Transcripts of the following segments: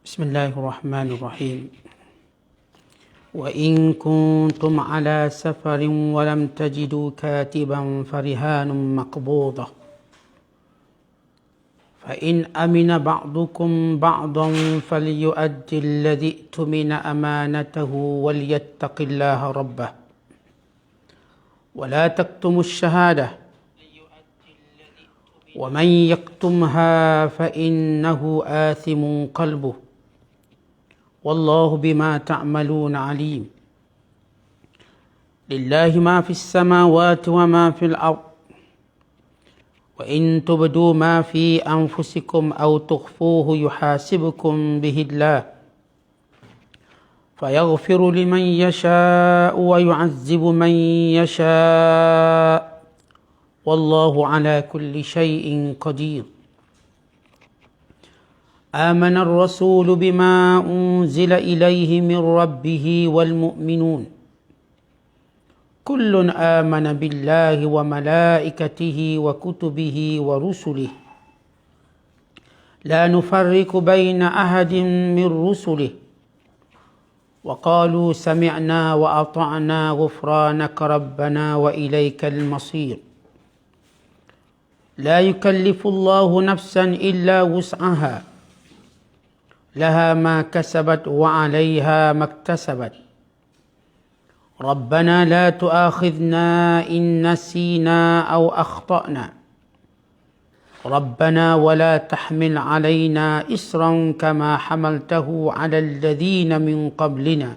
بسم الله الرحمن الرحيم وإن كنتم على سفر ولم تجدوا كاتبا فرهان مقبوضة فإن أمن بعضكم بعضا فليؤدي الذي اؤتمن أمانته وليتق الله ربه ولا تكتموا الشهادة ومن يكتمها فإنه آثم قلبه والله بما تعملون عليم لله ما في السماوات وما في الأرض وإن تبدوا ما في أنفسكم أو تخفوه يحاسبكم به الله فيغفر لمن يشاء ويعذب من يشاء والله على كل شيء قدير آمن الرسول بما أنزل إليه من ربه والمؤمنون كل آمن بالله وملائكته وكتبه ورسله لا نفرق بين أحد من رسله وقالوا سمعنا وأطعنا غفرانك ربنا وإليك المصير لا يكلف الله نفسا إلا وسعها لها ما كسبت وعليها ما اكتسبت ربنا لا تؤاخذنا إن نسينا أو أخطأنا ربنا ولا تحمل علينا إصرا كما حملته على الذين من قبلنا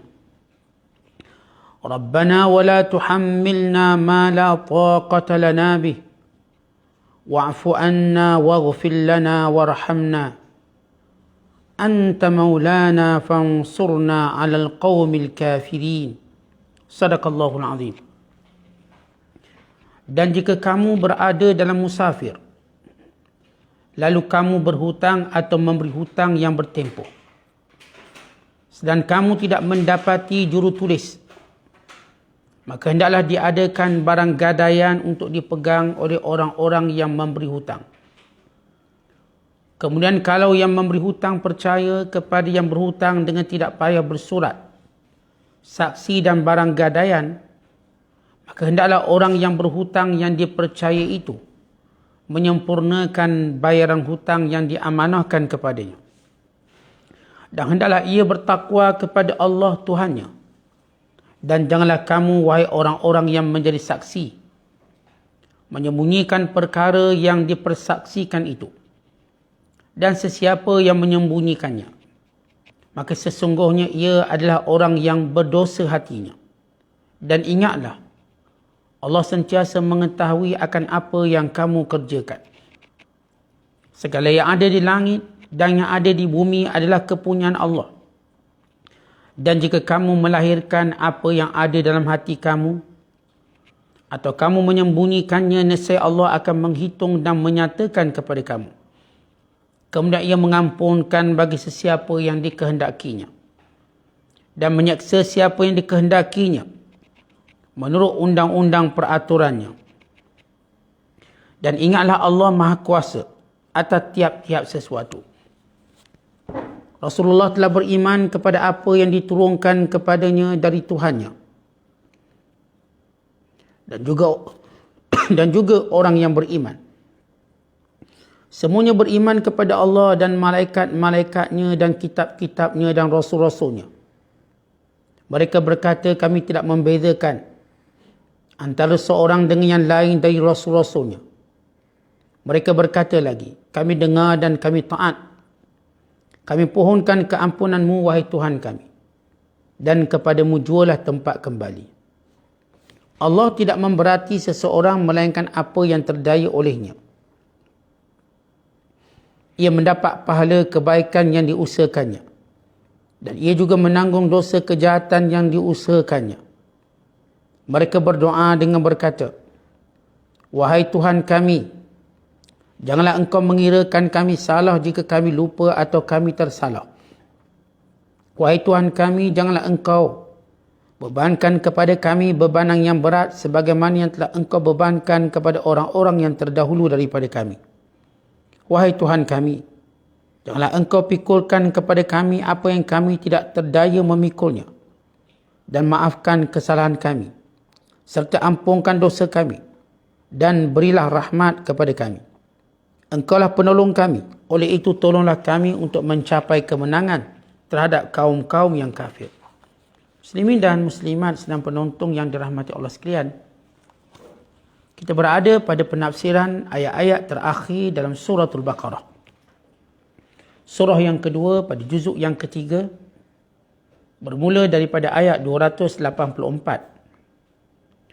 ربنا ولا تحملنا ما لا طاقة لنا به واعف عنا واغفر لنا وارحمنا أنت مولانا فانصرنا على القوم الكافرين صدق الله العظيم. Dan jika kamu berada dalam musafir, lalu kamu berhutang atau memberi hutang yang bertempoh, dan kamu tidak mendapati jurutulis, maka hendaklah diadakan barang gadaian untuk dipegang oleh orang-orang yang memberi hutang. Kemudian kalau yang memberi hutang percaya kepada yang berhutang dengan tidak payah bersurat, saksi dan barang gadaian, maka hendaklah orang yang berhutang yang dipercaya itu menyempurnakan bayaran hutang yang diamanahkan kepadanya. Dan hendaklah ia bertakwa kepada Allah Tuhannya. Dan janganlah kamu, wahai orang-orang yang menjadi saksi, menyembunyikan perkara yang dipersaksikan itu. Dan sesiapa yang menyembunyikannya, maka sesungguhnya ia adalah orang yang berdosa hatinya. Dan ingatlah, Allah sentiasa mengetahui akan apa yang kamu kerjakan. Segala yang ada di langit dan yang ada di bumi adalah kepunyaan Allah. Dan jika kamu melahirkan apa yang ada dalam hati kamu, atau kamu menyembunyikannya, nescaya Allah akan menghitung dan menyatakan kepada kamu. Kemudian ia mengampunkan bagi sesiapa yang dikehendakinya dan menyeksa siapa yang dikehendakinya menurut undang-undang peraturannya. Dan ingatlah Allah Maha Kuasa atas tiap-tiap sesuatu. Rasulullah telah beriman kepada apa yang diturunkan kepadanya dari Tuhannya. Dan juga orang yang beriman. Semuanya beriman kepada Allah dan malaikat-malaikatnya dan kitab-kitabnya dan rasul-rasulnya. Mereka berkata, kami tidak membezakan antara seorang dengan yang lain dari rasul-rasulnya. Mereka berkata lagi, kami dengar dan kami taat. Kami pohonkan keampunan-Mu, wahai Tuhan kami. Dan kepadamu jualah tempat kembali. Allah tidak memberati seseorang melainkan apa yang terdaya olehnya. Ia mendapat pahala kebaikan yang diusahakannya. Dan ia juga menanggung dosa kejahatan yang diusahakannya. Mereka berdoa dengan berkata, wahai Tuhan kami, janganlah Engkau mengirakan kami salah jika kami lupa atau kami tersalah. Wahai Tuhan kami, janganlah Engkau bebankan kepada kami bebanan yang berat sebagaimana yang telah Engkau bebankan kepada orang-orang yang terdahulu daripada kami. Wahai Tuhan kami, Janganlah engkau pikulkan kepada kami apa yang kami tidak terdaya memikulnya. Dan maafkan kesalahan kami. Serta ampunkan dosa kami. Dan berilah rahmat kepada kami. Engkaulah penolong kami. Oleh itu tolonglah kami untuk mencapai kemenangan terhadap kaum-kaum yang kafir. Muslimin dan muslimat sedang penonton yang dirahmati Allah sekalian. Kita berada pada penafsiran ayat-ayat terakhir dalam suratul Baqarah. Surah yang kedua pada juzuk yang ketiga, bermula daripada ayat 284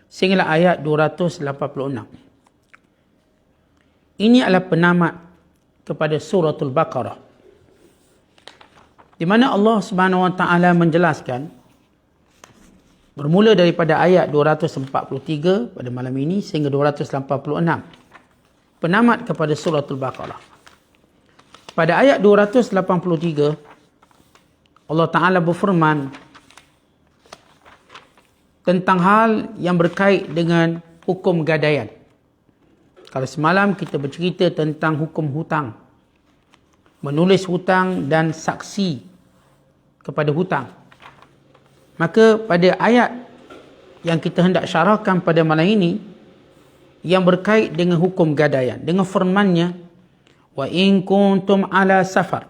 sehinggalah ayat 286. Ini adalah penamat kepada suratul Baqarah, di mana Allah Subhanahu Wa Taala menjelaskan bermula daripada ayat 243 pada malam ini sehingga 286. Penamat kepada suratul Baqarah. Pada ayat 283, Allah Ta'ala berfirman tentang hal yang berkait dengan hukum gadaian. Kalau semalam kita bercerita tentang hukum hutang, menulis hutang dan saksi kepada hutang. Maka pada ayat yang kita hendak syarahkan pada malam ini, yang berkait dengan hukum gadaian, dengan firman-Nya, wa in kuntum ala safar,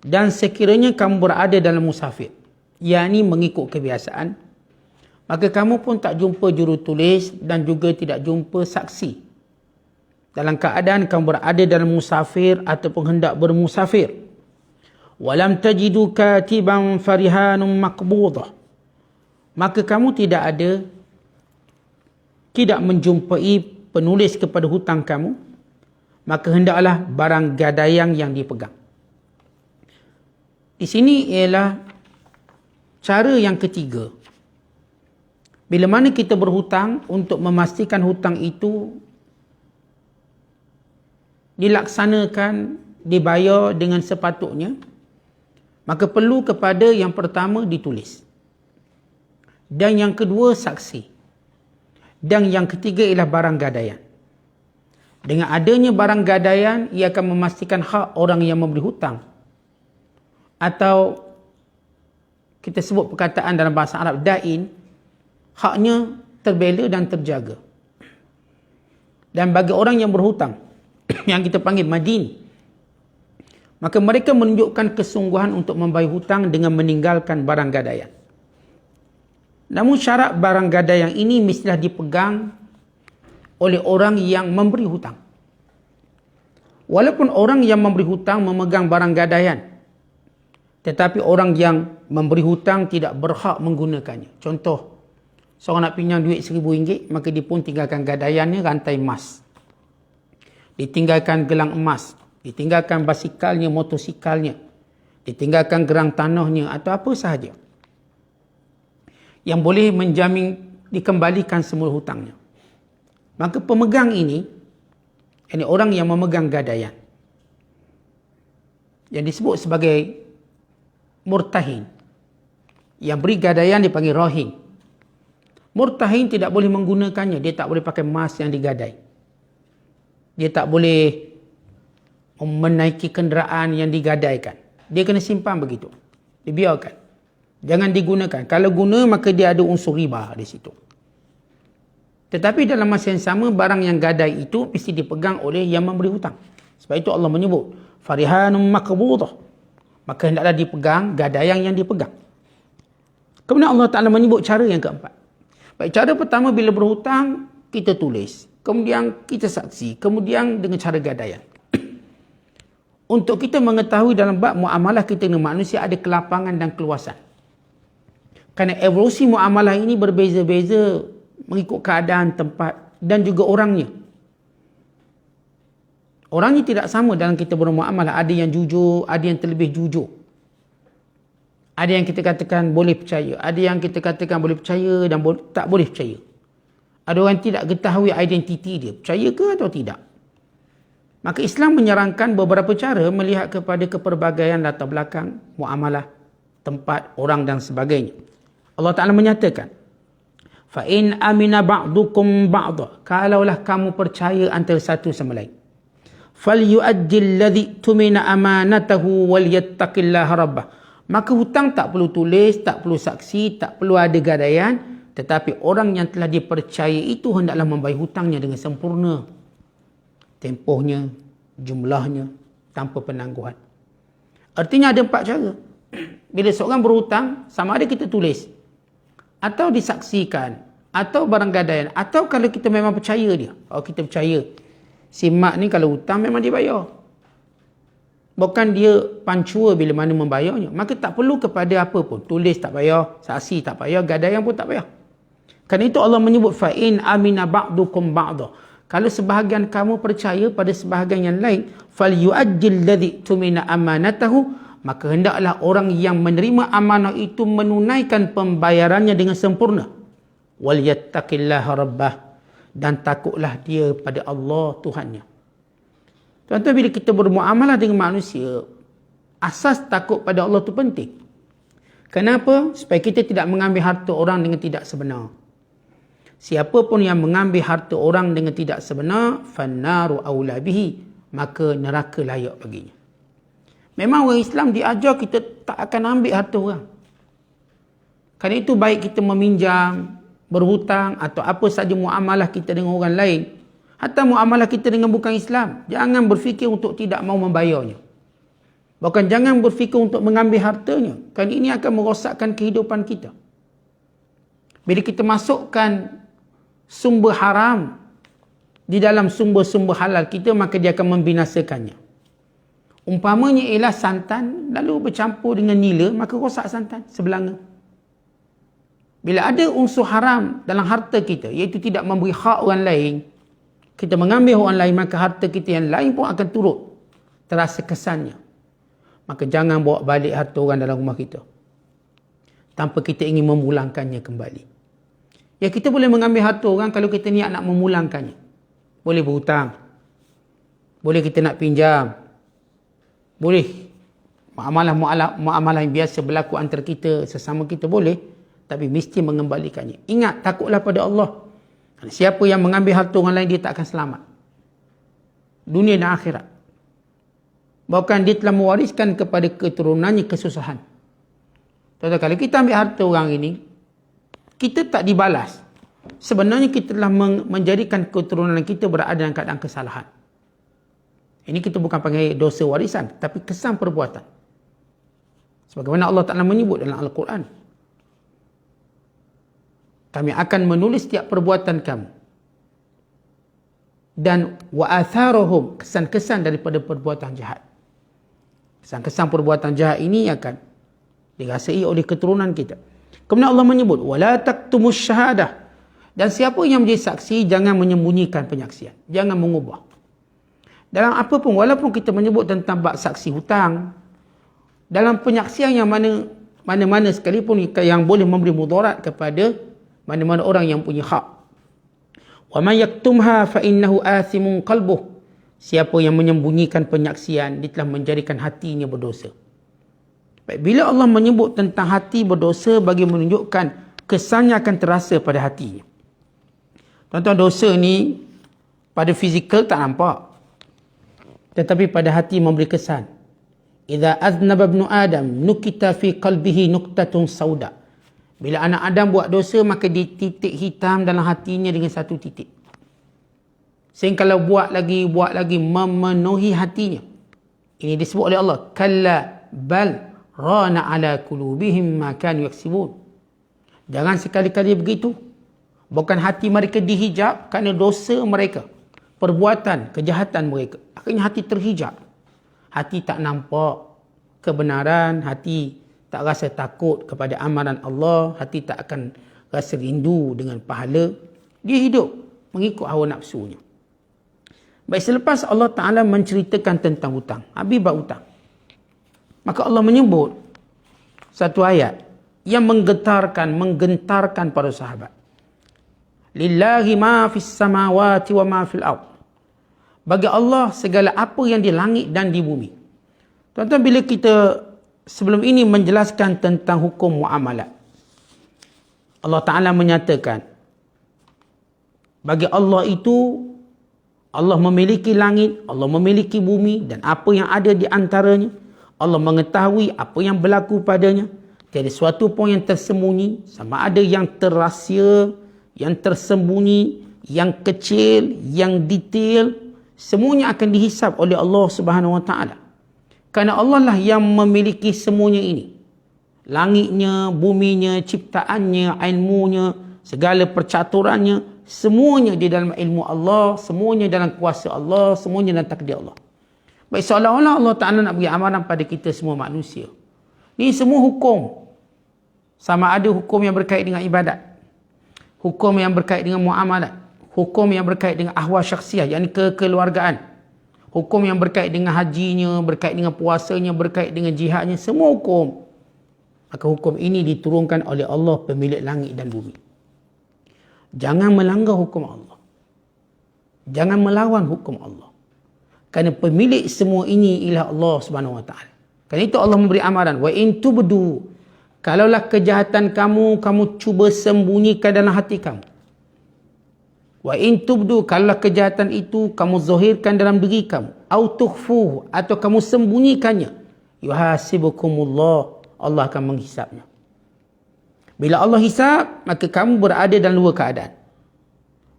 dan sekiranya kamu berada dalam musafir, yakni mengikut kebiasaan, maka kamu pun tak jumpa jurutulis dan juga tidak jumpa saksi. Dalam keadaan kamu berada dalam musafir ataupun hendak bermusafir. Walam tajidu katiban farihanum maqbudah, maka kamu tidak menjumpai penulis kepada hutang kamu, maka hendaklah barang gadaian yang dipegang. Di sini ialah cara yang ketiga. Bila mana kita berhutang, untuk memastikan hutang itu dilaksanakan, dibayar dengan sepatutnya, maka perlu kepada yang pertama ditulis. Dan yang kedua saksi. Dan yang ketiga ialah barang gadaian. Dengan adanya barang gadaian, ia akan memastikan hak orang yang memberi hutang. Atau kita sebut perkataan dalam bahasa Arab dain, haknya terbela dan terjaga. Dan bagi orang yang berhutang, yang kita panggil madin, maka mereka menunjukkan kesungguhan untuk membayar hutang dengan meninggalkan barang gadaian. Namun syarat barang gadaian ini mestilah dipegang oleh orang yang memberi hutang. Walaupun orang yang memberi hutang memegang barang gadaian, tetapi orang yang memberi hutang tidak berhak menggunakannya. Contoh, seorang nak pinjam duit RM1,000, maka dia pun tinggalkan gadaiannya, rantai emas, ditinggalkan gelang emas, ditinggalkan basikalnya, motosikalnya, ditinggalkan gerang tanahnya atau apa sahaja yang boleh menjamin dikembalikan semula hutangnya. Maka pemegang ini orang yang memegang gadaian, yang disebut sebagai murtahin. Yang beri gadaian dipanggil rahin. Murtahin tidak boleh menggunakannya. Dia tak boleh pakai emas yang digadai. Dia tak boleh menaiki kenderaan yang digadaikan. Dia kena simpan begitu. Dibiarkan. Jangan digunakan. Kalau guna, maka dia ada unsur riba di situ. Tetapi dalam masa yang sama, barang yang gadai itu mesti dipegang oleh yang memberi hutang. Sebab itu Allah menyebut farihanum maqbudah. Maka hendaklah dipegang gadaian yang dipegang. Kemudian Allah Ta'ala menyebut cara yang keempat. Baik, cara pertama bila berhutang, kita tulis. Kemudian kita saksi. Kemudian dengan cara gadaian. Untuk kita mengetahui dalam bab muamalah kita dengan manusia ada kelapangan dan keluasan. Kerana evolusi muamalah ini berbeza-beza mengikut keadaan, tempat dan juga orangnya. Orangnya tidak sama dalam kita bermuamalah. Ada yang jujur, ada yang terlebih jujur. Ada yang kita katakan boleh percaya, ada yang kita katakan boleh percaya dan tak boleh percaya. Ada orang tidak ketahui identiti dia, percaya ke atau tidak. Maka Islam menyarankan beberapa cara melihat kepada keperbagaian latar belakang, muamalah, tempat, orang dan sebagainya. Allah Ta'ala menyatakan, فَإِنْ أَمِنَ بَعْضُكُمْ بَعْضًا, kalaulah kamu percaya antara satu sama lain. falyu'addil ladzi tumina amanatahu wal yattaqillaha rabbah. Maka hutang tak perlu tulis, tak perlu saksi, tak perlu ada gadaian, tetapi orang yang telah dipercaya itu hendaklah membayar hutangnya dengan sempurna. Tempohnya, jumlahnya, tanpa penangguhan. Artinya ada 4 cara. Bila seorang berhutang, sama ada kita tulis, atau disaksikan, atau barang gadaian, atau kalau kita memang percaya dia. Kalau kita percaya, si mak ni kalau hutang memang dia bayar. Bukan dia pancua bila mana membayarnya. Maka tak perlu kepada apa pun. Tulis tak bayar, saksi tak bayar, gadaian pun tak bayar. Kerana itu Allah menyebut fa'in amina ba'dukum ba'da. Kalau sebahagian kamu percaya pada sebahagian yang lain, falyu'addil ladzi tumina amanatahu, maka hendaklah orang yang menerima amanah itu menunaikan pembayarannya dengan sempurna. Wal yattaqillaha rabbah, dan takutlah dia pada Allah Tuhannya. Tuan-tuan, bila kita bermuamalah dengan manusia, asas takut pada Allah itu penting. Kenapa? Supaya kita tidak mengambil harta orang dengan tidak sebenar. Siapa pun yang mengambil harta orang dengan tidak sebenar, fannaru aula bihi, maka neraka layak baginya. Memang orang Islam diajar kita tak akan ambil harta orang. Kerana itu baik kita meminjam, berhutang atau apa saja muamalah kita dengan orang lain, hatta muamalah kita dengan bukan Islam, jangan berfikir untuk tidak mau membayarnya. Bahkan jangan berfikir untuk mengambil hartanya, kerana ini akan merosakkan kehidupan kita. Bila kita masukkan sumber haram di dalam sumber-sumber halal kita, maka dia akan membinasakannya. Umpamanya ialah santan lalu bercampur dengan nila, maka rosak santan sebelanga. Bila ada unsur haram dalam harta kita, iaitu tidak memberi hak orang lain, kita mengambil orang lain, maka harta kita yang lain pun akan turut terasa kesannya. Maka jangan bawa balik harta orang dalam rumah kita tanpa kita ingin memulangkannya kembali. Ya, kita boleh mengambil harta orang kalau kita niat nak memulangkannya. Boleh berhutang, boleh kita nak pinjam, boleh muamalah yang biasa berlaku antara kita sesama kita, boleh, tapi mesti mengembalikannya. Ingat, takutlah pada Allah. Siapa yang mengambil harta orang lain, dia tak akan selamat dunia dan akhirat. Bahkan dia telah mewariskan kepada keturunannya kesusahan. Tuan-tuan, kalau kita ambil harta orang ini, kita tak dibalas, sebenarnya kita telah menjadikan keturunan kita berada dalam keadaan kesalahan. Ini kita bukan panggil dosa warisan, tapi kesan perbuatan. Sebagaimana Allah Ta'ala menyebut dalam Al-Quran, kami akan menulis setiap perbuatan kamu. Dan wa atharuhum, kesan-kesan daripada perbuatan jahat. Kesan-kesan perbuatan jahat ini akan dirasai oleh keturunan kita. Kemudian Allah menyebut wala taktumus syahadah, dan siapa yang menjadi saksi jangan menyembunyikan penyaksian, jangan mengubah. Dalam apa pun, walaupun kita menyebut tentang bab saksi hutang, dalam penyaksian yang mana-mana sekalipun yang boleh memberi mudarat kepada mana-mana orang yang punya hak. Wa man yaktumha fa innahu athimun qalbuh, siapa yang menyembunyikan penyaksian, dia telah menjadikan hatinya berdosa. Baik, bila Allah menyebut tentang hati berdosa, bagi menunjukkan kesannya akan terasa pada hatinya. Tuan-tuan, dosa ni pada fizikal tak nampak, tetapi pada hati memberi kesan. Idza aznaba ibnu Adam nukita fi qalbihi nuqtatun sauda. Bila anak Adam buat dosa, maka dia titik hitam dalam hatinya dengan satu titik. Sehingga kalau buat lagi memenuhi hatinya. Ini disebut oleh Allah, kalla bal rana ala qulubihim ma kanu yaksibun. Jangan sekali-kali begitu. Bukan hati mereka dihijab kerana dosa mereka, perbuatan kejahatan mereka. Akhirnya hati terhijab. Hati tak nampak kebenaran, hati tak rasa takut kepada amaran Allah, hati tak akan rasa rindu dengan pahala. Dia hidup mengikut hawa nafsunya. Baik, selepas Allah Ta'ala menceritakan tentang hutang, habis bab hutang, maka Allah menyebut satu ayat yang menggentarkan para sahabat. Lillahi ma fis samawati wa ma fil ard. Bagi Allah segala apa yang di langit dan di bumi. Tuan-tuan, bila kita sebelum ini menjelaskan tentang hukum muamalat, Allah Ta'ala menyatakan bagi Allah itu Allah memiliki langit, Allah memiliki bumi dan apa yang ada di antaranya. Allah mengetahui apa yang berlaku padanya. Tiada suatu pun yang tersembunyi, sama ada yang terrahsia, yang tersembunyi, yang kecil, yang detail, semuanya akan dihisap oleh Allah Subhanahu Wa Taala. Kerana Allah lah yang memiliki semuanya ini. Langitnya, buminya, ciptaannya, ilmunya, segala percaturannya, semuanya di dalam ilmu Allah, semuanya dalam kuasa Allah, semuanya dalam takdir Allah. Baik, seolah-olah Allah Ta'ala nak beri amaran pada kita semua manusia. Ini semua hukum. Sama ada hukum yang berkait dengan ibadat, hukum yang berkait dengan muamalat, hukum yang berkait dengan ahwal syakhsiah, yakni kekeluargaan, hukum yang berkait dengan hajinya, berkait dengan puasanya, berkait dengan jihadnya, semua hukum. Maka hukum ini diturunkan oleh Allah, pemilik langit dan bumi. Jangan melanggar hukum Allah. Jangan melawan hukum Allah. Kerana pemilik semua ini ialah Allah Subhanahu Wa Taala. Kerana itu Allah memberi amaran, wa in tubdu, kalaulah kejahatan kamu cuba sembunyikan dalam hati kamu. Wa in tubdu, kalaulah kejahatan itu kamu zahirkan dalam diri kamu, au tukhfuhu, atau kamu sembunyikannya, yuhasibukumullah, Allah akan menghisapnya. Bila Allah hisap, maka kamu berada dalam dua keadaan.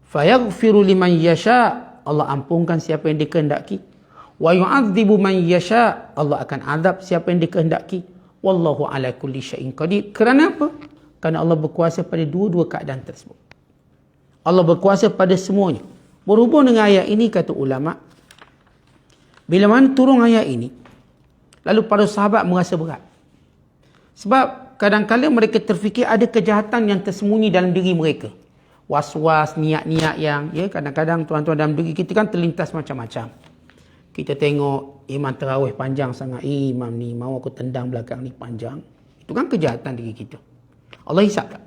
Fayaghfiru liman yasha, Allah ampunkan siapa yang dikehendaki. Wa yu'adzibu man yasha, Allah akan azab siapa yang dikehendaki. Wallahu ala kulli syai'in qadir. Kerana apa? Kerana Allah berkuasa pada dua-dua keadaan tersebut. Allah berkuasa pada semuanya. Berhubung dengan ayat ini, kata ulama, bila mana turun ayat ini, lalu para sahabat merasa berat. Sebab kadang-kadang mereka terfikir ada kejahatan yang tersembunyi dalam diri mereka. Was-was, niat-niat yang, ya, kadang-kadang tuan-tuan dalam diri kita kan terlintas macam-macam. Kita tengok imam terawih panjang sangat. Imam ni mau aku tendang belakang ni panjang. Itu kan kejahatan diri kita. Allah hisap tak?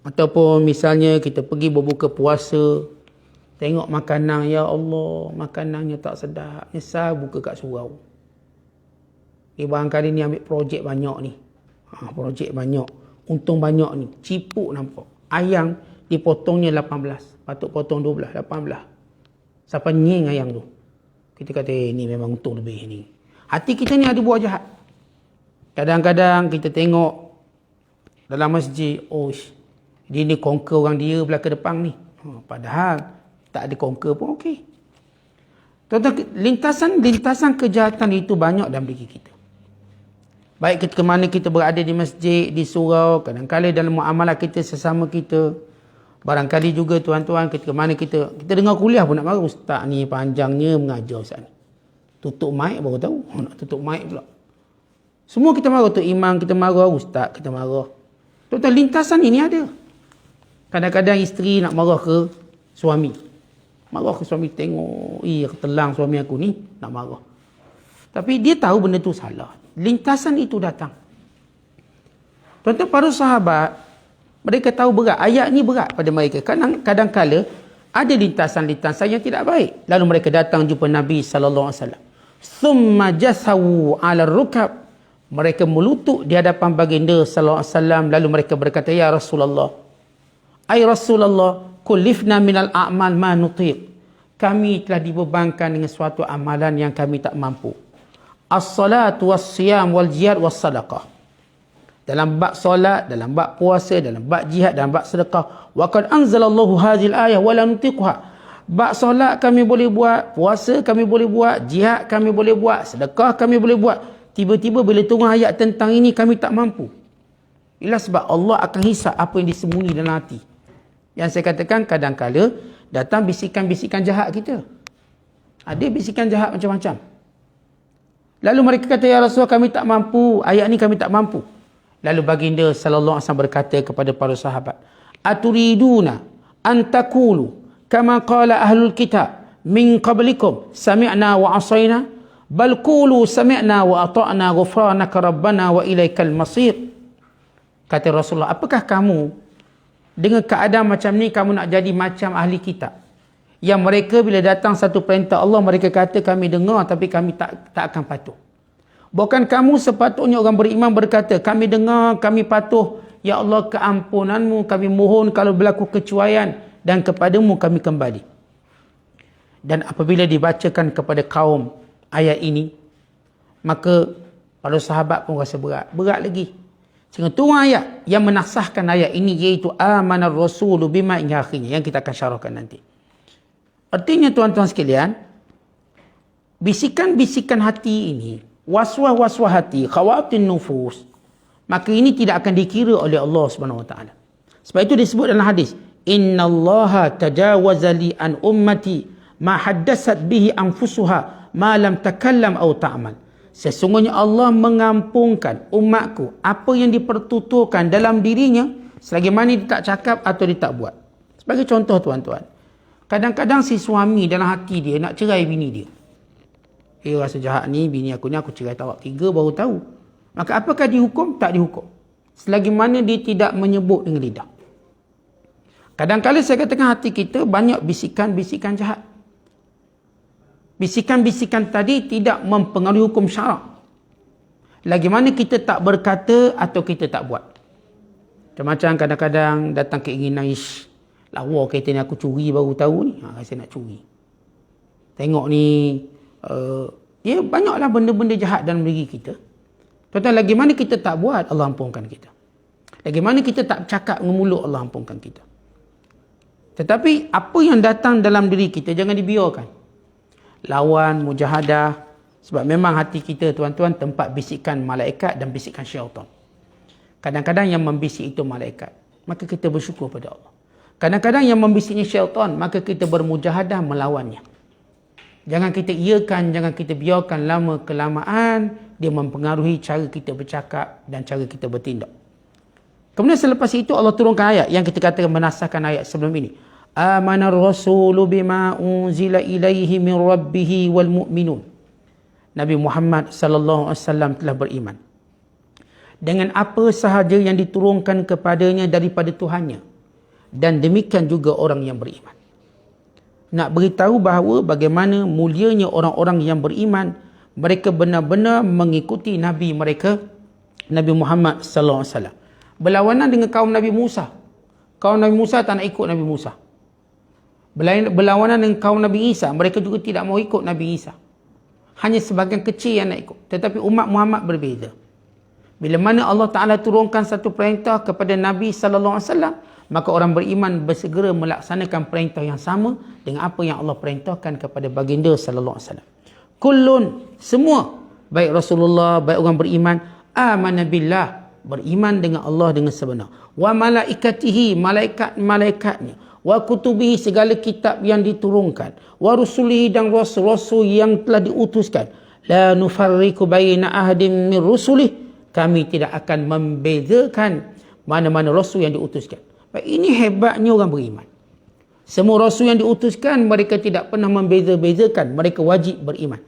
Ataupun misalnya kita pergi berbuka puasa, tengok makanan, ya Allah, makanannya tak sedap. Nyesal buka kat surau. Barangkali ni ambil projek banyak ni. Projek banyak. Untung banyak ni. Cipuk nampak. Ayam dipotongnya 18. Patut potong 12, 18. Siapa nying ayam tu? Kita kata, ni memang untung lebih ni. Hati kita ni ada buah jahat. Kadang-kadang kita tengok dalam masjid, oh, dia ni conquer orang dia belakang depan ni. Padahal tak ada conquer pun okey. Tuan-tuan, lintasan kejahatan itu banyak dalam diri kita. Baik ketika mana kita berada di masjid, di surau, kadang-kadang dalam muamalah kita sesama kita. Barangkali juga tuan-tuan, ketika mana kita dengar kuliah pun nak marah, ustaz ni panjangnya mengajar ustaz ni. Tutup mic baru tahu, nak tutup mic pula. Semua kita marah, tu imam kita marah, ustaz kita marah. Tuan-tuan, lintasan ini ada. Kadang-kadang isteri nak marah ke suami. Marah ke suami, tengok, aku telang suami aku ni, nak marah. Tapi dia tahu benda tu salah. Lintasan itu datang. Tuan-tuan, para sahabat, mereka tahu berat. Ayat ni berat pada mereka. Kadang-kala ada lintasan-lintasan yang tidak baik. Lalu mereka datang jumpa Nabi SAW. Thumma jasawu ala rukab. Mereka melutut di hadapan baginda SAW. Lalu mereka berkata, ya Rasulullah, ay Rasulullah, kullifna minal a'mal ma nutiq. Kami telah dibebankan dengan suatu amalan yang kami tak mampu. As-salatu was-siyam wal-jihad was-sadaqah. Dalam bab solat, dalam bab puasa, dalam bab jihad, dalam bab sedekah. Wa qad anzalallahu hadhil ayah wa la nutiqha. Bab solat kami boleh buat, puasa kami boleh buat, jihad kami boleh buat, sedekah kami boleh buat. Tiba-tiba bila turun ayat tentang ini kami tak mampu. Ialah sebab Allah akan hisap apa yang disembunyi dalam hati. Yang saya katakan, kadang-kala datang bisikan-bisikan jahat kita. Ada bisikan jahat macam-macam. Lalu mereka kata, ya Rasulullah, kami tak mampu. Ayat ni kami tak mampu. Lalu baginda sallallahu alaihi wasallam berkata kepada para sahabat, aturiduna an taqulu kama qala ahlul kitab min qablikum sami'na wa asayna bal qulu sami'na wa ata'na ghufranaka rabbana wa ilaikal masir. Kata Rasulullah, apakah kamu dengan keadaan macam ni kamu nak jadi macam ahli kitab yang mereka bila datang satu perintah Allah mereka kata kami dengar tapi kami tak akan patuh. Bukan kamu sepatutnya orang beriman berkata, kami dengar, kami patuh, ya Allah keampunanmu, kami mohon kalau berlaku kecuaian dan kepadamu kami kembali. Dan apabila dibacakan kepada kaum ayat ini, maka para sahabat pun rasa berat lagi. Sehingga turun ayat yang menasahkan ayat ini, iaitu amanar rasulu bima hingga akhirnya, yang kita akan syarahkan nanti. Artinya tuan-tuan sekalian, bisikan-bisikan hati ini, waswas-waswas hati, khawatir nufus, maka ini tidak akan dikira oleh Allah Subhanahu Wa Taala. Sebab itu disebut dalam hadis, innallaha tajawaza li an ummati ma haddasat bihi anfusuha ma lam takallam aw ta'mal. Sesungguhnya Allah mengampunkan umatku apa yang dipertuturkan dalam dirinya selagi mana dia tak cakap atau dia tak buat. Sebagai contoh tuan-tuan, kadang-kadang si suami dalam hati dia nak cerai bini dia. Rasa jahat ni, bini aku ni aku cerai tawak 3 baru tahu. Maka apakah dihukum? Tak dihukum. Selagi mana dia tidak menyebut dengan lidah. Kadang-kadang saya katakan hati kita banyak bisikan-bisikan jahat. Bisikan-bisikan tadi tidak mempengaruhi hukum syarak. Lagi mana kita tak berkata atau kita tak buat. Macam kadang-kadang datang keinginan, lawa kereta ni aku curi baru tahu ni. Rasa nak curi. Tengok ni, ya banyaklah benda-benda jahat dalam diri kita. Tuan-tuan, lagi mana kita tak buat, Allah ampunkan kita. Lagi mana kita tak cakap dengan mulut, Allah ampunkan kita. Tetapi apa yang datang dalam diri kita jangan dibiarkan. Lawan, mujahadah. Sebab memang hati kita tuan-tuan tempat bisikan malaikat dan bisikan syaitan. Kadang-kadang yang membisik itu malaikat, maka kita bersyukur pada Allah. Kadang-kadang yang membisiknya syaitan, maka kita bermujahadah melawannya. Jangan kita iakan, jangan kita biarkan lama kelamaan dia mempengaruhi cara kita bercakap dan cara kita bertindak. Kemudian selepas itu Allah turunkan ayat yang kita katakan menasahkan ayat sebelum ini. Amanar rasulu bima unzila ilaihi min rabbihi wal mu'minun. Nabi Muhammad sallallahu alaihi wasallam telah beriman dengan apa sahaja yang diturunkan kepadanya daripada Tuhannya, dan demikian juga orang yang beriman. Nak beritahu bahawa bagaimana mulianya orang-orang yang beriman, mereka benar-benar mengikuti Nabi mereka, Nabi Muhammad sallallahu alaihi wasallam. Berlawanan dengan kaum Nabi Musa. Kaum Nabi Musa tak nak ikut Nabi Musa. Berlawanan dengan kaum Nabi Isa, mereka juga tidak mau ikut Nabi Isa. Hanya sebahagian kecil yang nak ikut. Tetapi umat Muhammad berbeza. Bila mana Allah Ta'ala turunkan satu perintah kepada Nabi sallallahu alaihi wasallam, maka orang beriman bersegera melaksanakan perintah yang sama dengan apa yang Allah perintahkan kepada baginda sallallahu alaihi wasallam. Kullun, semua, baik Rasulullah, baik orang beriman, amana billah, beriman dengan Allah dengan sebenar. Wa malaikatihi, malaikat-malaikatnya. Wa kutubihi, segala kitab yang diturunkan. Wa rusulihi, dan rasul-rasul yang telah diutuskan. La nufarriqu baina ahadin min rusulih, kami tidak akan membezakan mana-mana rasul yang diutuskan. Ini hebatnya orang beriman. Semua rasul yang diutuskan, mereka tidak pernah membeza-bezakan. Mereka wajib beriman.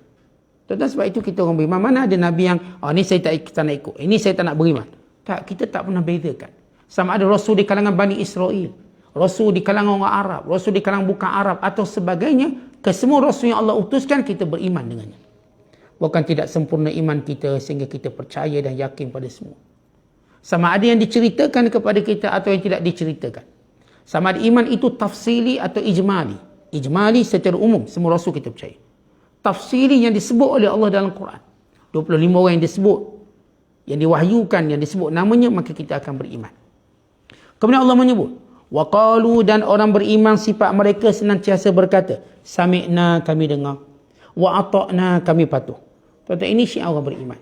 Tuan-tuan, sebab itu kita orang beriman. Mana ada Nabi yang, ni saya tak nak ikut, ini saya tak nak beriman. Tak, kita tak pernah bezakan. Sama ada rasul di kalangan Bani Israel, rasul di kalangan orang Arab, rasul di kalangan bukan Arab atau sebagainya, ke semua rasul yang Allah utuskan, kita beriman dengannya. Bukan tidak sempurna iman kita sehingga kita percaya dan yakin pada semua. Sama ada yang diceritakan kepada kita atau yang tidak diceritakan. Sama ada iman itu tafsili atau ijmali. Ijmali secara umum, semua rasul kita percaya. Tafsili yang disebut oleh Allah dalam Quran. 25 orang yang disebut, yang diwahyukan, yang disebut namanya, maka kita akan beriman. Kemudian Allah menyebut, wa qalu, dan orang beriman sifat mereka senantiasa berkata, sami'na, kami dengar, wa ata'na, kami patuh. Tuan-tuan, ini syiar orang beriman.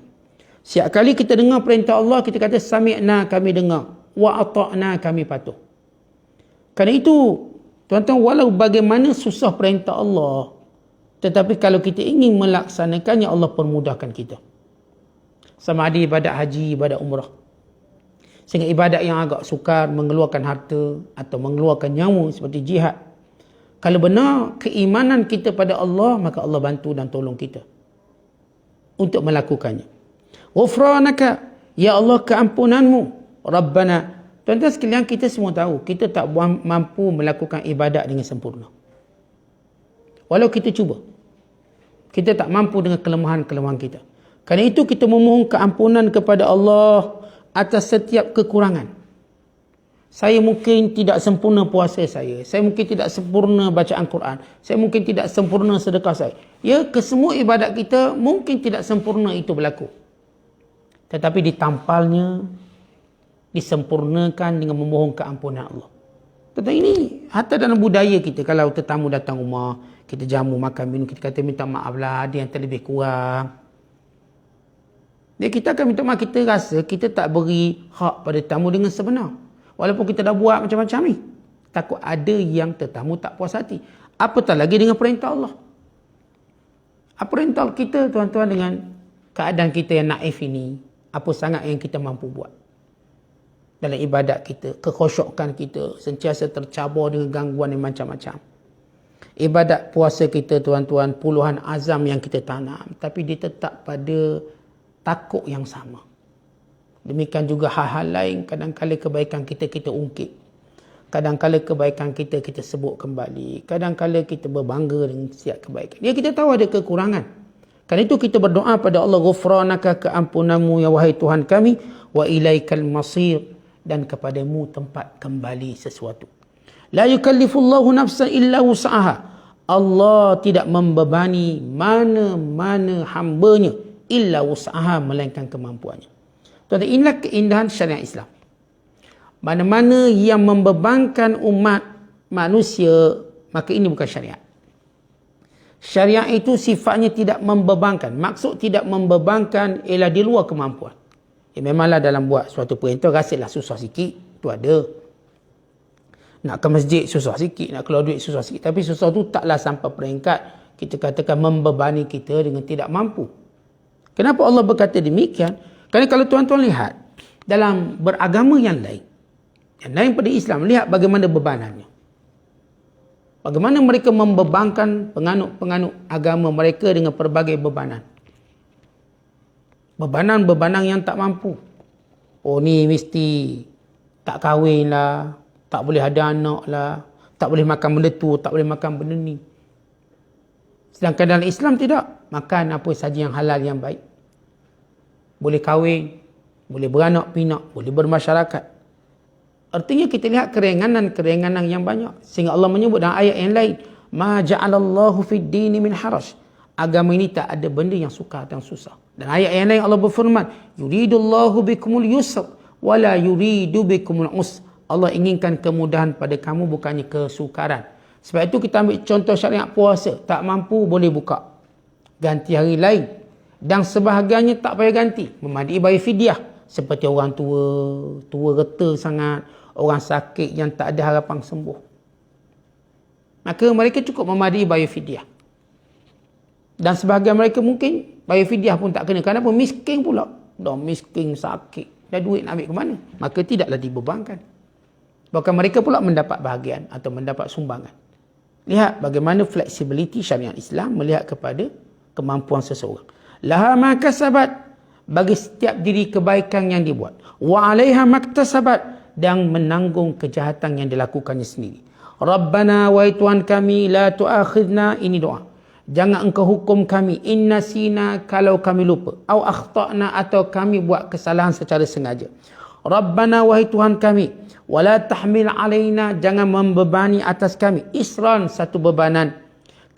Setiap kali kita dengar perintah Allah, kita kata sami'na, kami dengar, wa ata'na, kami patuh. Kerana itu, tuan-tuan, walau bagaimana susah perintah Allah, tetapi kalau kita ingin melaksanakannya, Allah permudahkan kita. Sama ada ibadat haji, ibadat umrah. Sehingga ibadat yang agak sukar, mengeluarkan harta atau mengeluarkan nyawa seperti jihad, kalau benar keimanan kita pada Allah, maka Allah bantu dan tolong kita untuk melakukannya. Ghufranaka, ya Allah, keampunanmu. Rabbana. Tuan-tuan sekalian, kita semua tahu kita tak mampu melakukan ibadat dengan sempurna. Walau kita cuba, kita tak mampu dengan kelemahan-kelemahan kita. Kerana itu kita memohon keampunan kepada Allah atas setiap kekurangan. Saya mungkin tidak sempurna puasa saya mungkin tidak sempurna bacaan Quran, saya mungkin tidak sempurna sedekah saya. Ya, kesemua ibadat kita mungkin tidak sempurna itu berlaku. Tetapi ditampalnya, disempurnakan dengan memohon keampunan Allah. Tetapi ini hatta dalam budaya kita, kalau tetamu datang rumah, kita jamu makan minum, kita kata minta maaf lah, ada yang terlebih kurang. Jadi kita akan minta maaf, kita rasa kita tak beri hak pada tamu dengan sebenar. Walaupun kita dah buat macam-macam ni. Takut ada yang tetamu tak puas hati. Apatah lagi dengan perintah Allah. Perintah kita tuan-tuan dengan keadaan kita yang naif ini, apa sangat yang kita mampu buat. Dalam ibadat kita, kekhusyukan kita sentiasa tercabar dengan gangguan yang macam-macam. Ibadat puasa kita tuan-tuan, puluhan azam yang kita tanam. Tapi dia tetap pada takut yang sama. Demikian juga hal-hal lain, kadang-kadang kebaikan kita ungkit. Kadang-kadang kebaikan kita sebut kembali. Kadang-kadang kita berbangga dengan setiap kebaikan. Ya, kita tahu ada kekurangan. Kerana itu kita berdoa pada Allah, ghufranaka, keampunanmu ya wahai Tuhan kami, wa ilaikal masir, dan kepadamu tempat kembali sesuatu. La yukallifullahu nafsan illa wus'aha. Allah tidak membebani mana-mana hambanya illa wus'aha, melainkan kemampuannya. Tuan-tuan, inilah keindahan syariat Islam. Mana-mana yang membebankan umat manusia, maka ini bukan syariat. Syariat itu sifatnya tidak membebankan. Maksud tidak membebankan ialah di luar kemampuan. Ya, memanglah dalam buat suatu perintah, rasalah susah sikit, tu ada. Nak ke masjid susah sikit, nak keluar duit susah sikit. Tapi susah tu taklah sampai peringkat kita katakan membebani kita dengan tidak mampu. Kenapa Allah berkata demikian? Kerana kalau tuan-tuan lihat dalam beragama yang lain pada Islam, lihat bagaimana bebanannya. Bagaimana mereka membebankan penganut-penganut agama mereka dengan pelbagai bebanan. Bebanan-bebanan yang tak mampu. Oh, ni mesti tak kahwin lah, tak boleh ada anak lah, tak boleh makan benda tu, tak boleh makan benda ni. Sedangkan dalam Islam tidak. Makan apa saja yang halal, yang baik. Boleh kahwin, boleh beranak pinak, boleh bermasyarakat. Artinya kita lihat keringanan-keringanan yang banyak. Sehingga Allah menyebut dalam ayat yang lain, ma ja'alallahu fid dini min haraj. Agama ini tak ada benda yang sukar dan susah. Dan ayat yang lain Allah berfirman, yuridullahu bikumul yusr wa la yuridu bikumul usr. Allah inginkan kemudahan pada kamu, bukannya kesukaran. Sebab itu kita ambil contoh syariat puasa. Tak mampu boleh buka, ganti hari lain. Dan sebahagiannya tak payah ganti, memadai bayar fidyah. Seperti orang tua reta sangat, orang sakit yang tak ada harapan sembuh. Maka mereka cukup memadai bayar fidyah. Dan sebahagian mereka mungkin bayar fidyah pun tak kena. Kenapa? Miskin pula. Dah miskin, sakit, dah duit nak ambil ke mana? Maka tidaklah dibebankan. Bahkan mereka pula mendapat bahagian atau mendapat sumbangan. Lihat bagaimana fleksibiliti syariat Islam melihat kepada kemampuan seseorang. Laha ma kasabat, bagi setiap diri kebaikan yang dibuat. Wa 'alaiha maktasabat, dan menanggung kejahatan yang dilakukannya sendiri. Rabbana, wahai Tuhan kami, la tu'akhidna, ini doa. Jangan engkau hukum kami, inna sina, kalau kami lupa. Au akhta'na, atau kami buat kesalahan secara sengaja. Rabbana, wahai Tuhan kami, wala tahmil alaina, jangan membebani atas kami, isran, satu bebanan.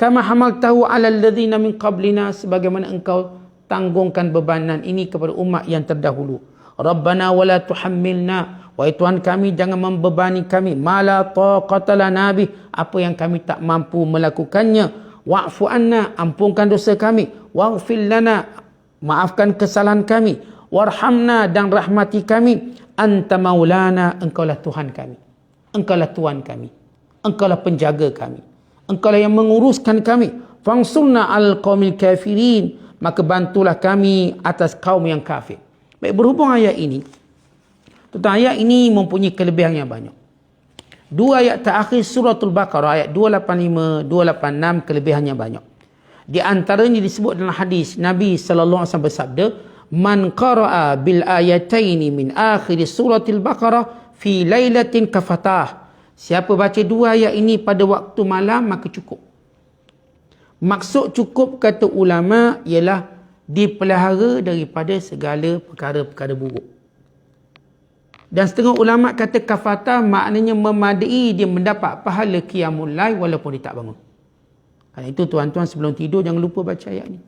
Kama hamaltahu ala alladhina min qablina, sebagaimana engkau tanggungkan bebanan ini kepada umat yang terdahulu. Rabbana wala tuhammilna, wahai Tuhan kami, jangan membebani kami, ma la taqata lana bih, apa yang kami tak mampu melakukannya. Wa'fu anna, ampunkan dosa kami. Waghfir lana, maafkan kesalahan kami. Warhamna, dan rahmati kami. Anta maulana, engkaulah Tuhan kami. Engkaulah Tuhan kami. Engkaulah penjaga kami. Engkaulah yang menguruskan kami. Fangsurna al qaumil kafirin, maka bantulah kami atas kaum yang kafir. Baik, berhubung ayat ini, tentang ayat ini mempunyai kelebihan yang banyak. Dua ayat terakhir suratul Baqarah, ayat 285, 286, kelebihannya banyak. Di antaranya disebut dalam hadis Nabi sallallahu alaihi wasallam bersabda, man qara'a bil ayataini min akhir suratul Baqarah fi lailatin kafatah. Siapa baca dua ayat ini pada waktu malam, maka cukup. Maksud cukup, kata ulama, ialah dipelihara daripada segala perkara-perkara buruk. Dan setengah ulama kata kafatah maknanya memadai dia mendapat pahala qiyamul lail walaupun dia tak bangun. Kerana itu tuan-tuan sebelum tidur jangan lupa baca ayat ni.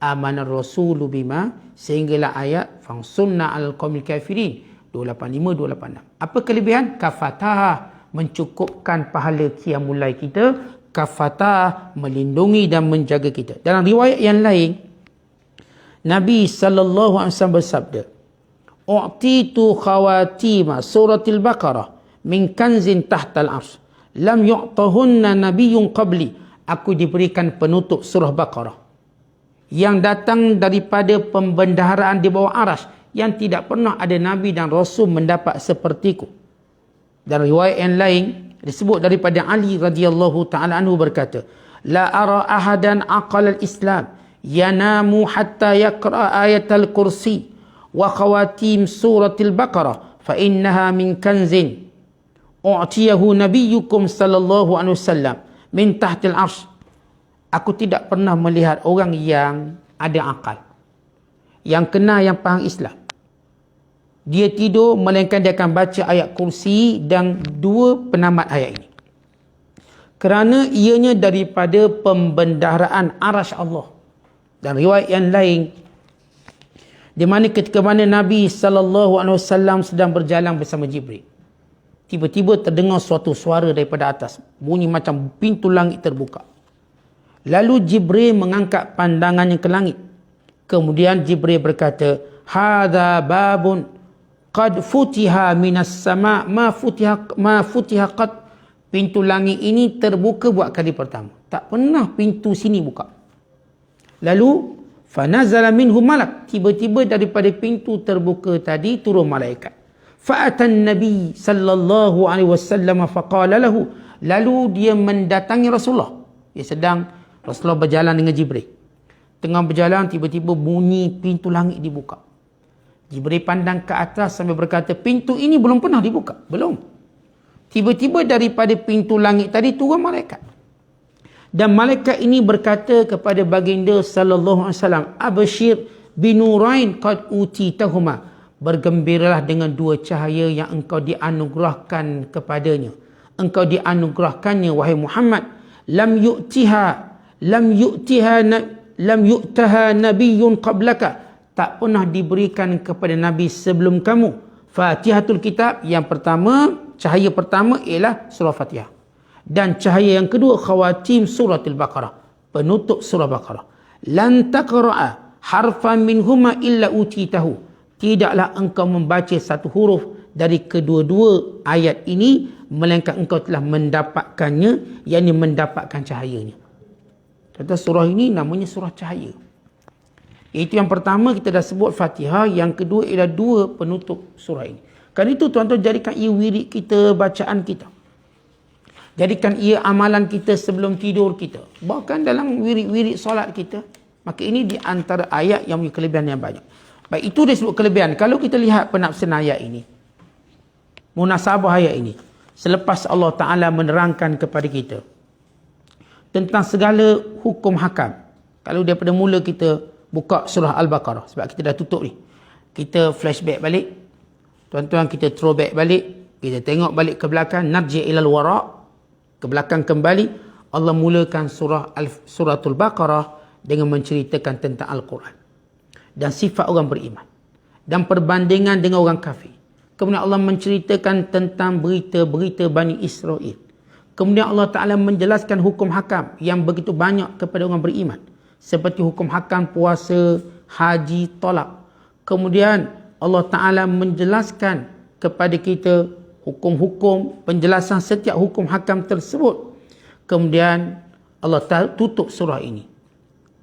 Amanar rasulu bima sehinggalah ayat fansunna al qaumil kafirin 285 286. Apa kelebihan? Kafatah mencukupkan pahala qiyamul lail kita, kafatah melindungi dan menjaga kita. Dalam riwayat yang lain Nabi sallallahu alaihi wasallam bersabda, "U'titu khawatima suratil Baqarah min kanzin tahtal arsy, lam yu'tahunna nabiyyun qabli." Aku diberikan penutup surah Baqarah yang datang daripada pembendaharaan di bawah aras yang tidak pernah ada nabi dan rasul mendapat sepertiku. Dan riwayat yang lain disebut daripada Ali radhiyallahu taala anhu berkata, "La ara ahadan aqal al-Islam yanamu hatta yaqra ayatal kursi wa khawatim suratil Baqarah fa innaha min kanzin u'tiyahu nabiyyukum sallallahu alaihi wasallam min tahtil arsy." Aku tidak pernah melihat orang yang ada akal, yang kenal, yang faham Islam, dia tidur melainkan dia akan baca ayat kursi dan dua penamat ayat ini, kerana ianya daripada pembendaharaan arasy Allah. Dan riwayat yang lain di mana ketika mana Nabi SAW sedang berjalan bersama Jibril, tiba-tiba terdengar suatu suara daripada atas, bunyi macam pintu langit terbuka. Lalu Jibril mengangkat pandangannya ke langit. Kemudian Jibril berkata, "Hadza babun qad futiha minas sama ma futiha qad." Pintu langit ini terbuka buat kali pertama. Tak pernah pintu sini buka. Lalu fanazala minhu malak. Tiba-tiba daripada pintu terbuka tadi turun malaikat. Fa'atan Nabi sallallahu alaihi wasallam faqala lahu. Lalu dia mendatangi Rasulullah. Rasulullah berjalan dengan Jibril. Tengah berjalan tiba-tiba bunyi pintu langit dibuka. Jibril pandang ke atas sambil berkata, "Pintu ini belum pernah dibuka." Belum. Tiba-tiba daripada pintu langit tadi turun malaikat. Dan malaikat ini berkata kepada baginda sallallahu alaihi wasallam, "Abshir binurain qad utitahuma." Bergembiralah dengan dua cahaya yang engkau dianugerahkan kepadanya. Engkau dianugerahkannya wahai Muhammad. Lam yu'taha nabiyyun qablaka. Tak pernah diberikan kepada nabi sebelum kamu. Fatihatul kitab, yang pertama, cahaya pertama ialah surah Fatihah. Dan cahaya yang kedua khawatim suratul Baqarah, penutup surah Baqarah. Lan taqra'a harfan minhuma illa utitahu. Tidaklah engkau membaca satu huruf dari kedua-dua ayat ini melainkan engkau telah mendapatkannya, yakni mendapatkan cahayanya. Kata surah ini namanya surah cahaya. Itu yang pertama kita dah sebut Fatihah, yang kedua ialah dua penutup surah ini. Kerana itu tuan-tuan, jadikan ia wirid kita, bacaan kita. Jadikan ia amalan kita sebelum tidur kita. Bahkan dalam wirid-wirid solat kita. Maka ini di antara ayat yang mempunyai kelebihan yang banyak. Baik, itu dia sebut kelebihan. Kalau kita lihat penafsiran ayat ini, munasabah ayat ini, selepas Allah Ta'ala menerangkan kepada kita tentang segala hukum hakam. Kalau daripada mula kita buka surah Al-Baqarah, sebab kita dah tutup ni, kita flashback balik, tuan-tuan, kita throwback balik, kita tengok balik ke belakang, narji' ilal wara', ke belakang kembali. Allah mulakan suratul Baqarah dengan menceritakan tentang Al-Quran dan sifat orang beriman dan perbandingan dengan orang kafir. Kemudian Allah menceritakan tentang berita-berita Bani Israel. Kemudian Allah Ta'ala menjelaskan hukum hakam yang begitu banyak kepada orang beriman. Seperti hukum hakam puasa, haji, tolak. Kemudian Allah Ta'ala menjelaskan kepada kita hukum-hukum, penjelasan setiap hukum hakam tersebut. Kemudian Allah Ta'ala tutup surah ini.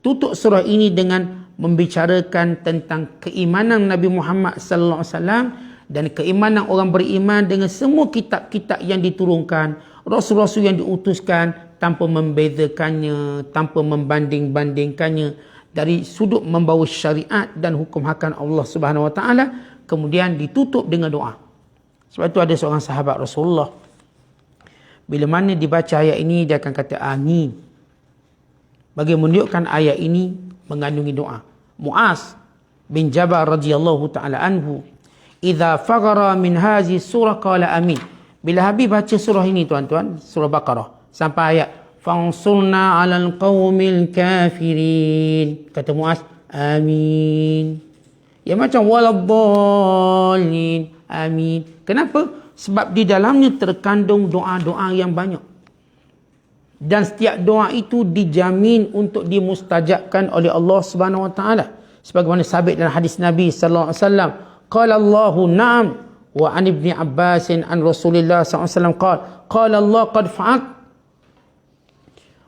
Tutup surah ini dengan membicarakan tentang keimanan Nabi Muhammad sallallahu alaihi wasallam dan keimanan orang beriman dengan semua kitab-kitab yang diturunkan, rasul-rasul yang diutuskan, tanpa membezakannya, tanpa membanding-bandingkannya, dari sudut membawa syariat dan hukum hakam Allah Subhanahu Wa Taala. Kemudian ditutup dengan doa. Sebab itu ada seorang sahabat Rasulullah, bila mana dibaca ayat ini dia akan kata amin, bagi menunjukkan ayat ini mengandungi doa. Muaz bin Jabal radhiyallahu taala anhu, idza faghara min hazi surah qala amin. Bila habis baca surah ini tuan-tuan, surah Baqarah sampai ayat fansurna 'alal qaumil kafirin, kata Muaz amin. Ya macam waladdallin amin. Kenapa? Sebab di dalamnya terkandung doa-doa yang banyak. Dan setiap doa itu dijamin untuk dimustajabkan oleh Allah Subhanahu wa taala. Sebagaimana sabit dalam hadis Nabi sallallahu alaihi wasallam, qala Allahu na'am wa an ibni Abbas an Rasulillah sallallahu alaihi wasallam qala Allah qad fa'at.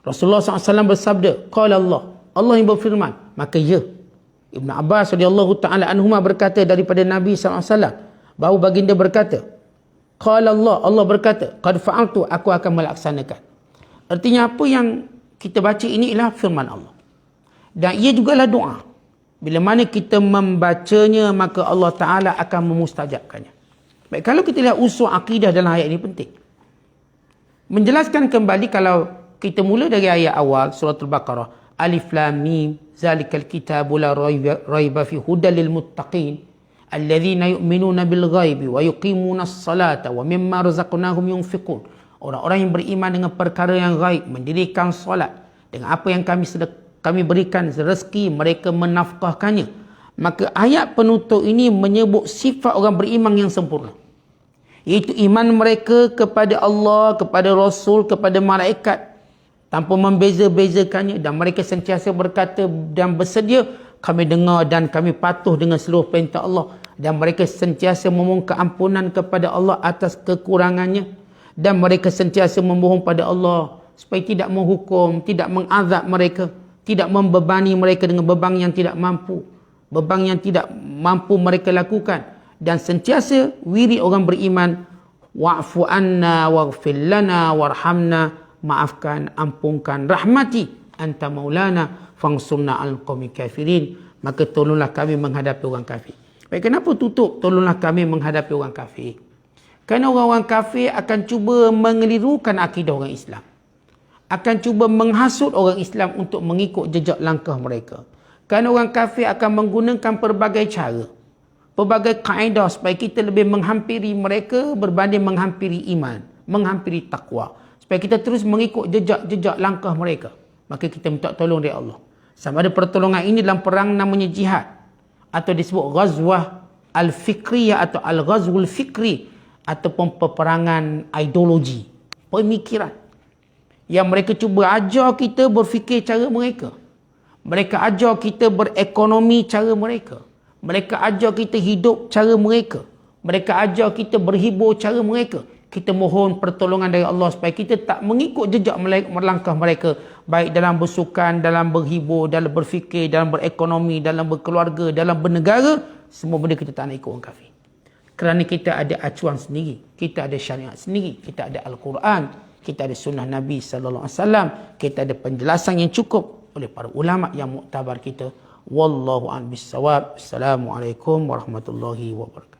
Rasulullah sallallahu alaihi wasallam bersabda, qala Allah yang berfirman, maka ya. Ibnu Abbas radhiyallahu taala anhuma berkata daripada Nabi sallallahu alaihi wasallam, bahawa baginda berkata, qala Allah berkata, qad fa'altu, aku akan melaksanakan. Artinya apa yang kita baca ini ialah firman Allah. Dan ia jugalah doa. Bila mana kita membacanya, maka Allah Ta'ala akan memustajabkannya. Baik, kalau kita lihat usul akidah dalam ayat ini penting. Menjelaskan kembali, kalau kita mula dari ayat awal, surah Al-Baqarah, Alif Lam Mim, Zalikal kitabu la raiba fi hudal lil muttaqin, alladhina yu'minuna bil ghaibi wa yuqimuna as-salata wa mimma razaqnahum yunfiqun. Orang-orang yang beriman dengan perkara yang gaib, mendirikan solat, dengan apa yang kami berikan rezeki, mereka menafkahkannya. Maka ayat penutup ini menyebut sifat orang beriman yang sempurna, iaitu iman mereka kepada Allah, kepada Rasul, kepada malaikat, tanpa membeza-bezakannya. Dan mereka sentiasa berkata dan bersedia, kami dengar dan kami patuh dengan seluruh perintah Allah. Dan mereka sentiasa memohon keampunan kepada Allah atas kekurangannya. Dan mereka sentiasa memohon pada Allah supaya tidak menghukum, tidak mengazab mereka, tidak membebani mereka dengan beban yang tidak mampu, beban yang tidak mampu mereka lakukan. Dan sentiasa wirid orang beriman, wa'fu anna waghfir lana warhamna, maafkan, ampunkan, rahmati, anta maulana fansurna al qaumil kafirin, maka tolonglah kami menghadapi orang kafir. Baik, kenapa tutup tolonglah kami menghadapi orang kafir? Kerana orang-orang kafir akan cuba mengelirukan akidah orang Islam. Akan cuba menghasut orang Islam untuk mengikut jejak langkah mereka. Kerana orang kafir akan menggunakan pelbagai cara, pelbagai kaedah supaya kita lebih menghampiri mereka berbanding menghampiri iman, menghampiri takwa. Supaya kita terus mengikut jejak-jejak langkah mereka. Maka kita minta tolong dari Allah. Sama ada pertolongan ini dalam perang namanya jihad, atau disebut ghazwah al-fikriyah atau al-ghazwul fikri, ataupun peperangan ideologi, pemikiran, yang mereka cuba ajar kita berfikir cara mereka. Mereka ajar kita berekonomi cara mereka. Mereka ajar kita hidup cara mereka. Mereka ajar kita berhibur cara mereka. Kita mohon pertolongan dari Allah supaya kita tak mengikut jejak melangkah mereka, baik dalam bersukan, dalam berhibur, dalam berfikir, dalam berekonomi, dalam berkeluarga, dalam bernegara. Semua benda kita tak nak ikut orang kafir. Kerana kita ada acuan sendiri, kita ada syariat sendiri, kita ada Al-Quran, kita ada sunnah Nabi sallallahu alaihi wasallam, kita ada penjelasan yang cukup oleh para ulama yang muktabar kita. Wallahu a'lam bissawab. Assalamualaikum warahmatullahi wabarakatuh.